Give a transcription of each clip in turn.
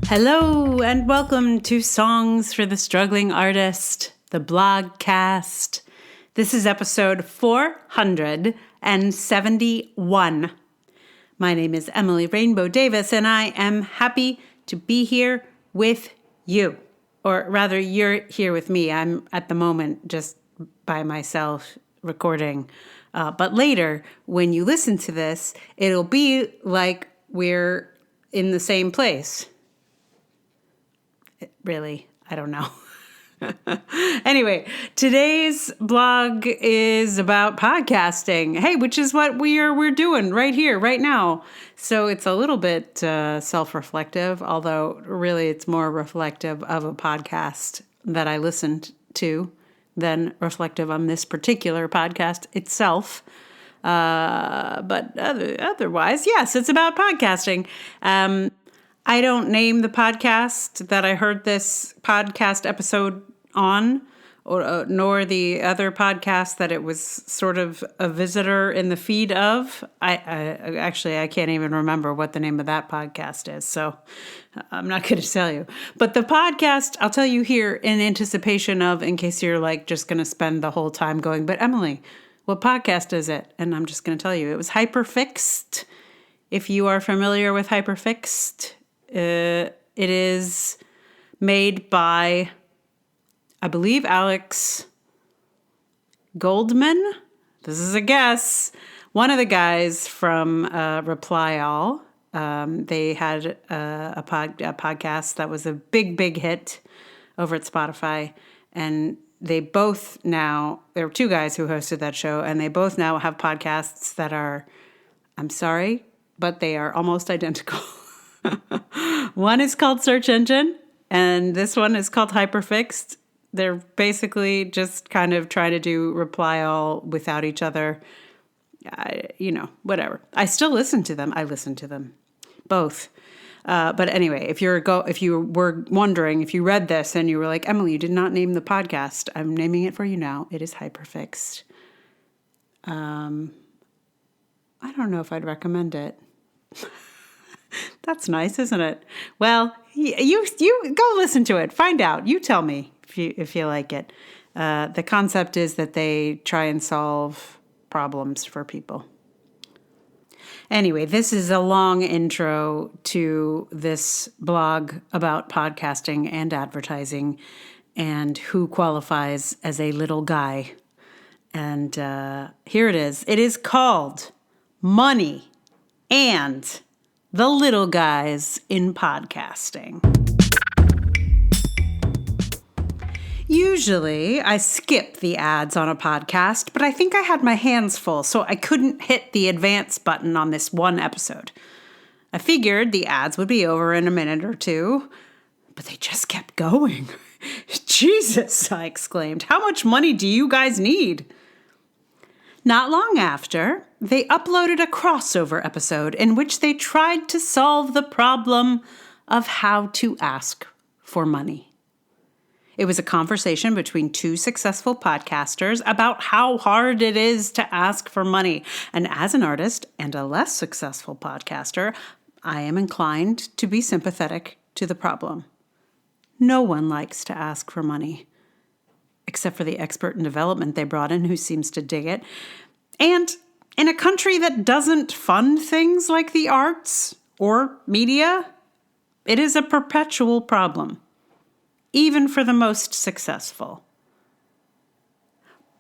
Hello and welcome to Songs for the Struggling Artist, the blogcast. This is episode 471. My name is Emily Rainbow Davis and I am happy to be here with you. Or rather, you're here with me. I'm at the moment just by myself recording. But later, when you listen to this, it'll be like we're in the same place. Really, I don't know. Anyway, today's blog is about podcasting. Hey, which is what we're doing right here, right now. So it's a little bit self-reflective, although really it's more reflective of a podcast that I listened to than reflective on this particular podcast itself. But otherwise, yes, it's about podcasting. I don't name the podcast that I heard this podcast episode on, or nor the other podcast that it was sort of a visitor in the feed of. I can't even remember what the name of that podcast is, so I'm not going to tell you. But the podcast, I'll tell you here in anticipation of, in case you're like just going to spend the whole time going, but Emily, what podcast is it? And I'm just going to tell you, it was Hyperfixed. If you are familiar with Hyperfixed, it is made by, I believe, Alex Goldman. This is a guess. One of the guys from Reply All. They had a podcast that was a big hit over at Spotify. And they both now, there were two guys who hosted that show, and they both now have podcasts that are, I'm sorry, but they are almost identical. One is called Search Engine, and this one is called Hyperfixed. They're basically just kind of trying to do Reply All without each other. Whatever. I still listen to them. I listen to them both. But anyway, if you were wondering, if you read this and you were like, Emily, you did not name the podcast, I'm naming it for you now. It is Hyperfixed. I don't know if I'd recommend it. That's nice, isn't it? Well, you go listen to it. Find out. You tell me if you like it. The concept is that they try and solve problems for people. Anyway, this is a long intro to this blog about podcasting and advertising and who qualifies as a little guy. And here it is. It is called Money and the Little Guys in Podcasting. Usually, I skip the ads on a podcast, but I think I had my hands full, so I couldn't hit the advance button on this one episode. I figured the ads would be over in a minute or two, but they just kept going. Jesus, I exclaimed. How much money do you guys need? Not long after, they uploaded a crossover episode in which they tried to solve the problem of how to ask for money. It was a conversation between two successful podcasters about how hard it is to ask for money. And as an artist and a less successful podcaster, I am inclined to be sympathetic to the problem. No one likes to ask for money, except for the expert in development they brought in who seems to dig it. And in a country that doesn't fund things like the arts or media, it is a perpetual problem, even for the most successful.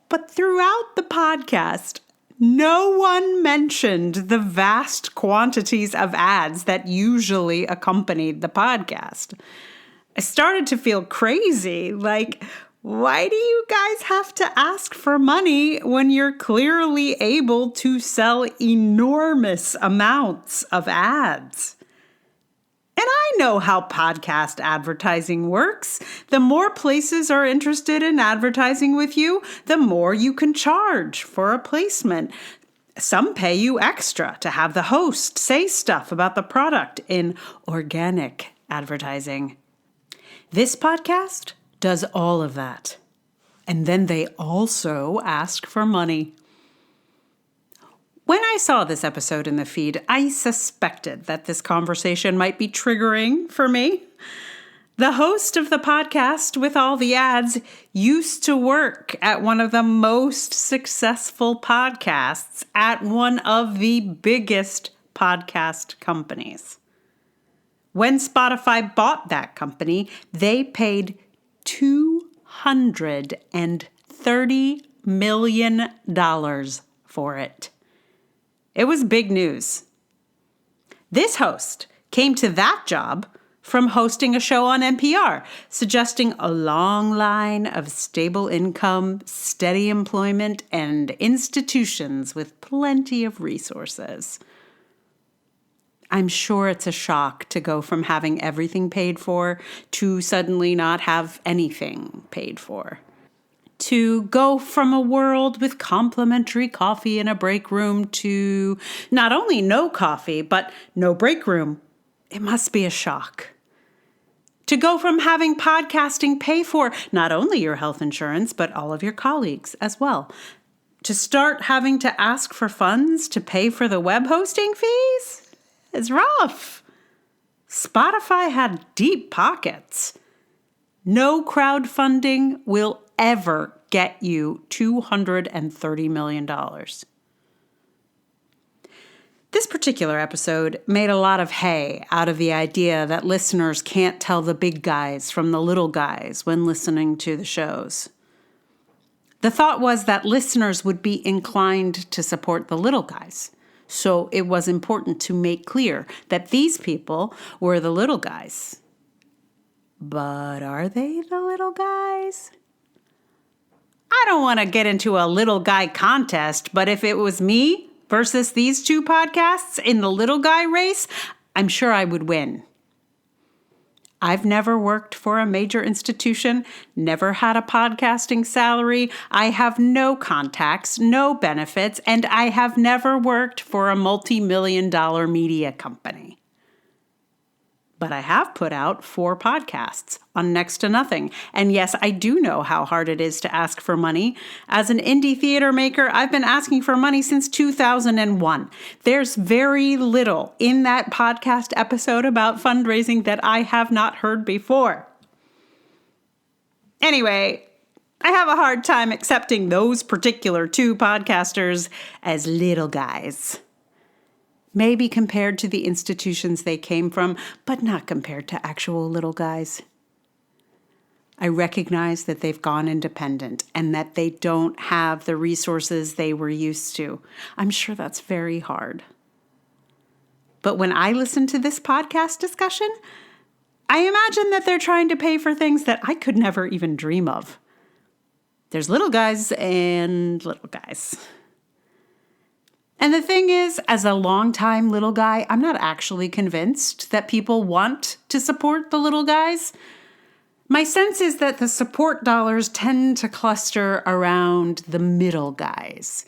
But throughout the podcast, no one mentioned the vast quantities of ads that usually accompanied the podcast. I started to feel crazy, like, why do you guys have to ask for money when you're clearly able to sell enormous amounts of ads? And I know how podcast advertising works. The more places are interested in advertising with you, the more you can charge for a placement. Some pay you extra to have the host say stuff about the product in organic advertising. This podcast does all of that. And then they also ask for money. When I saw this episode in the feed, I suspected that this conversation might be triggering for me. The host of the podcast with all the ads used to work at one of the most successful podcasts at one of the biggest podcast companies. When Spotify bought that company, they paid $230 million for it. It was big news. This host came to that job from hosting a show on NPR, suggesting a long line of stable income, steady employment, and institutions with plenty of resources. I'm sure it's a shock to go from having everything paid for to suddenly not have anything paid for. To go from a world with complimentary coffee in a break room to not only no coffee, but no break room. It must be a shock. To go from having podcasting pay for not only your health insurance, but all of your colleagues as well. To start having to ask for funds to pay for the web hosting fees is rough. Spotify had deep pockets. No crowdfunding will ever get you $230 million. This particular episode made a lot of hay out of the idea that listeners can't tell the big guys from the little guys when listening to the shows. The thought was that listeners would be inclined to support the little guys. So it was important to make clear that these people were the little guys. But are they the little guys? I don't want to get into a little guy contest, but if it was me versus these two podcasts in the little guy race, I'm sure I would win. I've never worked for a major institution, never had a podcasting salary. I have no contacts, no benefits, and I have never worked for a multi-million-dollar media company. But I have put out 4 podcasts on next to nothing. And yes, I do know how hard it is to ask for money. As an indie theater maker, I've been asking for money since 2001. There's very little in that podcast episode about fundraising that I have not heard before. Anyway, I have a hard time accepting those particular 2 podcasters as little guys. Maybe compared to the institutions they came from, but not compared to actual little guys. I recognize that they've gone independent and that they don't have the resources they were used to. I'm sure that's very hard. But when I listen to this podcast discussion, I imagine that they're trying to pay for things that I could never even dream of. There's little guys and little guys. And the thing is, as a longtime little guy, I'm not actually convinced that people want to support the little guys. My sense is that the support dollars tend to cluster around the middle guys.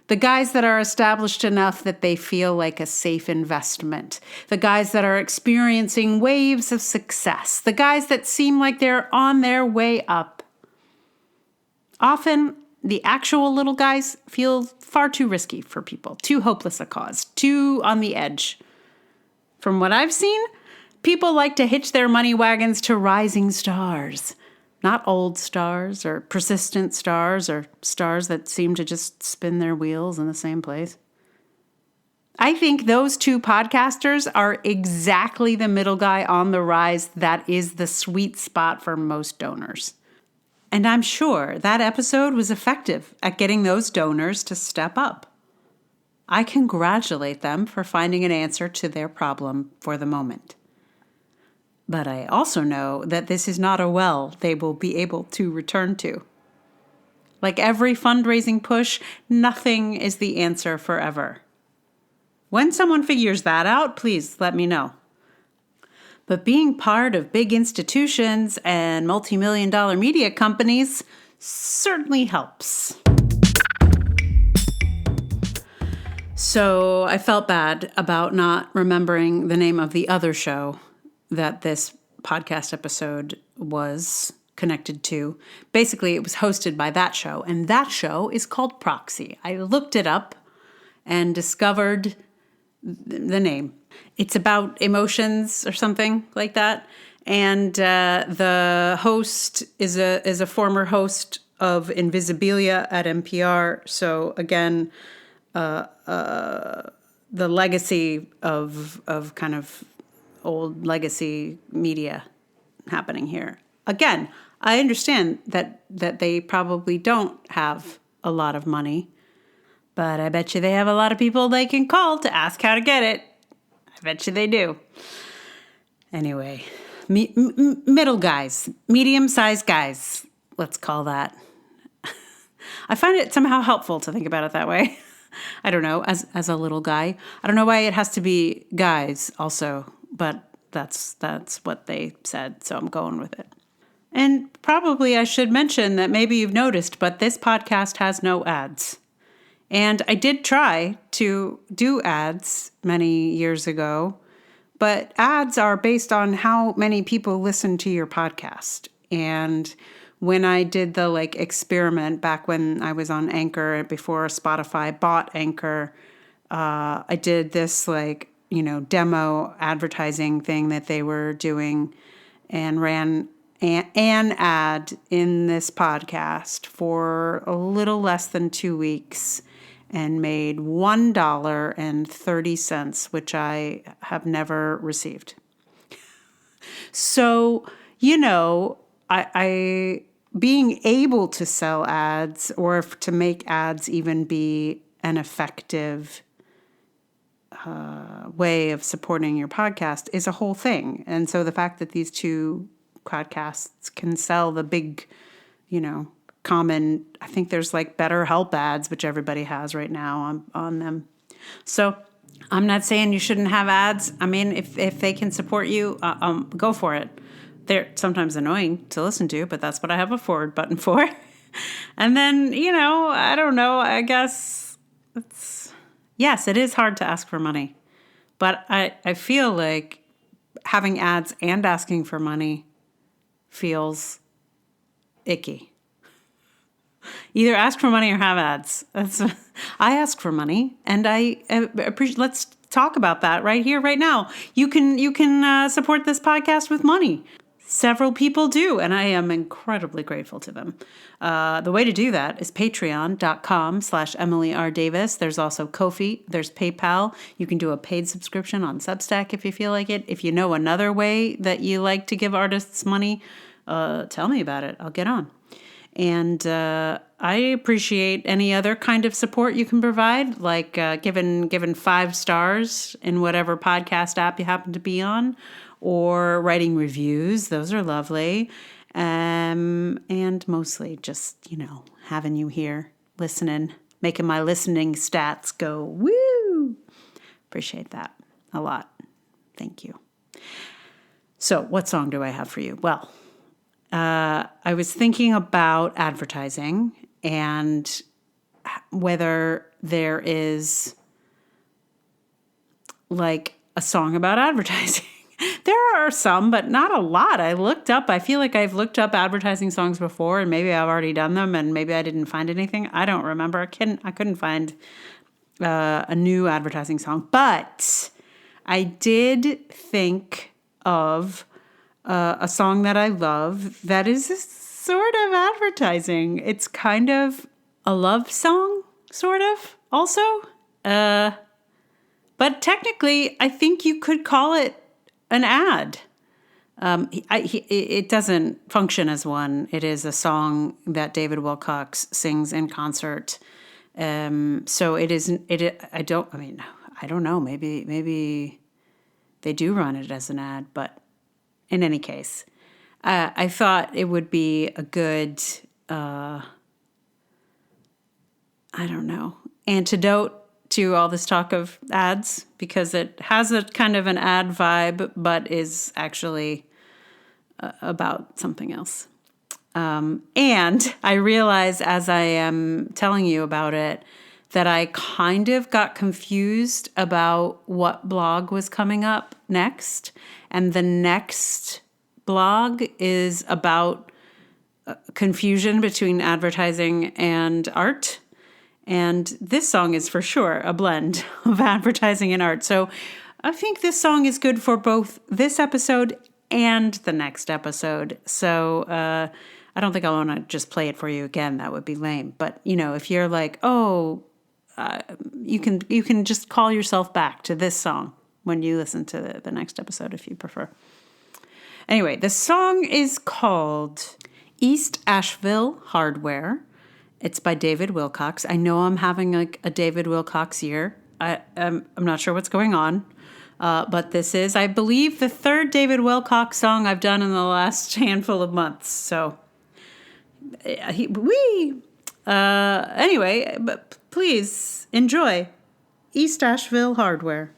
The guys that are established enough that they feel like a safe investment. The guys that are experiencing waves of success. The guys that seem like they're on their way up. Often, the actual little guys feel far too risky for people, too hopeless a cause, too on the edge. From what I've seen, people like to hitch their money wagons to rising stars, not old stars or persistent stars or stars that seem to just spin their wheels in the same place. I think those 2 podcasters are exactly the middle guy on the rise that is the sweet spot for most donors. And I'm sure that episode was effective at getting those donors to step up. I congratulate them for finding an answer to their problem for the moment. But I also know that this is not a well they will be able to return to. Like every fundraising push, nothing is the answer forever. When someone figures that out, please let me know. But being part of big institutions and multi-million-dollar media companies certainly helps. So I felt bad about not remembering the name of the other show that this podcast episode was connected to. Basically, it was hosted by that show, and that show is called Proxy. I looked it up, and discovered the name. It's about emotions or something like that. And the host is a former host of Invisibilia at NPR. So again, the legacy of kind of old legacy media happening here. Again, I understand that they probably don't have a lot of money, but I bet you they have a lot of people they can call to ask how to get it. I bet you they do. Anyway, middle guys, medium-sized guys, let's call that. I find it somehow helpful to think about it that way. I don't know, as a little guy. I don't know why it has to be guys also, but that's what they said, so I'm going with it. And probably I should mention that maybe you've noticed, but this podcast has no ads. And I did try to do ads many years ago, but ads are based on how many people listen to your podcast. And when I did the experiment back when I was on Anchor before Spotify bought Anchor, I did this demo advertising thing that they were doing and ran an ad in this podcast for a little less than 2 weeks and made $1.30, which I have never received. So, I being able to sell ads or to make ads even be an effective way of supporting your podcast is a whole thing. And so the fact that these two podcasts can sell the big, common, I think there's BetterHelp ads, which everybody has right now on them. So I'm not saying you shouldn't have ads. I mean, if they can support you, go for it. They're sometimes annoying to listen to, but that's what I have a forward button for. And then, I don't know, I guess yes, it is hard to ask for money, but I feel like having ads and asking for money feels icky. Either ask for money or have ads. I ask for money, and I appreciate. Let's talk about that right here, right now. You can support this podcast with money. Several people do, and I am incredibly grateful to them. The way to do that is patreon.com/Emily R. Davis. There's also Ko-fi. There's PayPal. You can do a paid subscription on Substack if you feel like it. If you know another way that you like to give artists money, tell me about it. I'll get on. And I appreciate any other kind of support you can provide, like giving 5 stars in whatever podcast app you happen to be on, or writing reviews. Those are lovely. And mostly just, having you here, listening, making my listening stats go, woo! Appreciate that a lot. Thank you. So what song do I have for you? Well, I was thinking about advertising and whether there is a song about advertising. There are some, but not a lot. I feel like I've looked up advertising songs before, and maybe I've already done them, and maybe I didn't find anything. I don't remember. I couldn't find a new advertising song, but I did think of a song that I love that is a sort of advertising. It's kind of a love song, sort of, also. But technically, I think you could call it an ad. It doesn't function as one. It is a song that David Wilcox sings in concert. So it isn't. I don't know. Maybe they do run it as an ad, but in any case, I thought it would be a good, antidote to all this talk of ads, because it has a kind of an ad vibe, but is actually about something else. And I realized as I am telling you about it that I kind of got confused about what blog was coming up next. And the next blog is about confusion between advertising and art. And this song is for sure a blend of advertising and art. So I think this song is good for both this episode and the next episode. So I don't think I want to just play it for you again. That would be lame. But, if you're like, you can just call yourself back to this song when you listen to the next episode if you prefer. Anyway, the song is called East Asheville Hardware. It's by David Wilcox. I know I'm having a David Wilcox year. I'm not sure what's going on. But this is, I believe, the third David Wilcox song I've done in the last handful of months. So, anyway, but please enjoy East Asheville Hardware.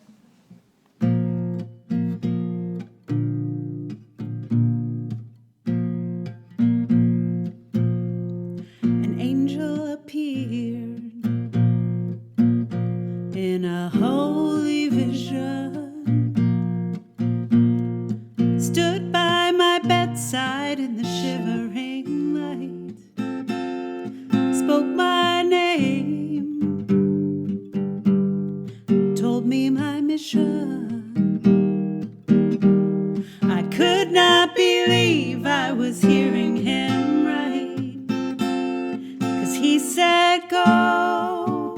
An angel appeared in a holy vision, stood by my bedside in the shivering light, spoke my name, told me my mission. I could not believe I was hearing him right, 'cause he said, "Go,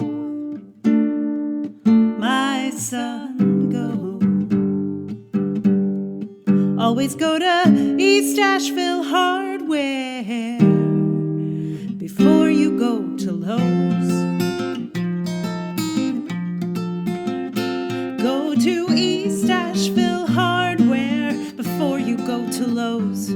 my son, go. Always go to East Asheville Hardware before you go to Lowe's. Go to East Asheville Hardware before you go to Lowe's.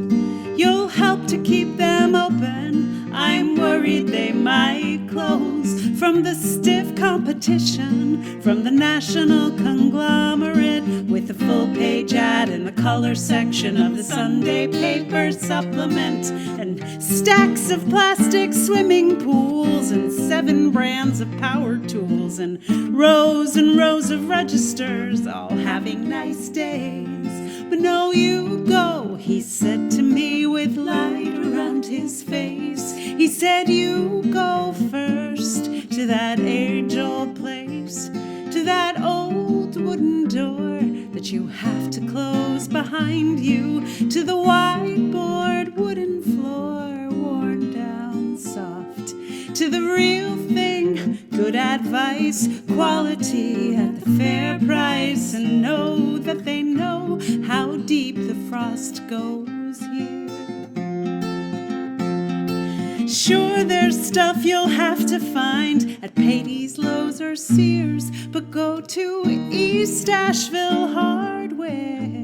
You'll help to keep them open. I'm worried they might close from the stiff competition from the national conglomerate, with a full-page ad in the color section of the Sunday paper supplement, and stacks of plastic swimming pools, and 7 brands of power tools, and rows of registers, all having nice days. But no, you go," he said to me with light around his face. He said, "You go first to that age-old place, to that old wooden door that you have to close behind you, to the whiteboard wooden floor worn down soft, to the real thing, good advice, quality at the fair price, and know that they know how deep the frost goes here. Sure, there's stuff you'll have to find at Patey's, Lowe's, or Sears, but go to East Asheville Hardware.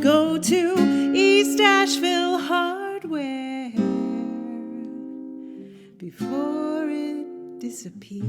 Go to East Asheville Hardware before it disappears."